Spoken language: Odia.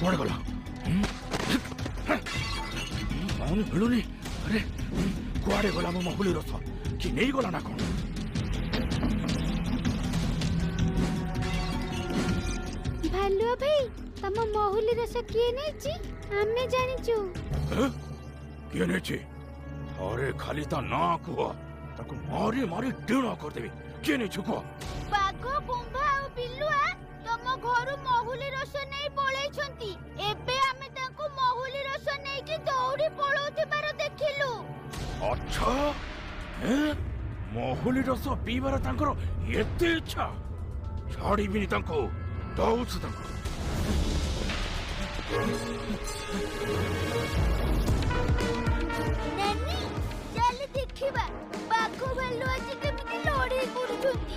କୁଆଡ଼େ ଗଲା? ପାଉନି ମିଳୁନି। ଆରେ କୁଆଡ଼େ ଗଲା ମୋ ମହୁଲି ରସ? କି ନେଇଗଲା ନା କଣ? ଭାଲୁଆ ଭାଇ, ତମ ମହୁଲି ରସ କିଏ ନେଇଛି? ଆମେ ଜାଣିଛୁ। କିଏ ନେଇଛି? ଆରେ ଖାଲି ତା ନାଁ କୁହ, ତାକୁ ମାରି ମାରି ଟିଣ କରିଦେବି। କିଏ ନେଇଛୁ କୁହ? ବାଘ, ବୁମ୍ଭା ଆଉ ବିଲୁଆ ତମ ଘରୁ ମହୁଲି ରସ ନେଇ ପଳେଇଛନ୍ତି। ଏବେ ଆମେ ତାଙ୍କୁ ମହୁଲି ରସ ନେଇକି ଦୌଡ଼ି ପଳଉଥିବାର ଦେଖିଲୁ। ଆଚ୍ଛା, ମହୁଲି ରସ ପିଇବାର ତାଙ୍କର ଏତେ ଇଚ୍ଛା? ଛାଡ଼ିବିନି ତାଙ୍କୁ, ଦଉଛୁ ତାଙ୍କୁ। ନାନୀ, ଚାଲ ଦେଖିବା ବାଘ ଭାଲୁ ଆଜି କେମିତି ଲଢ଼େଇ କରୁଛନ୍ତି।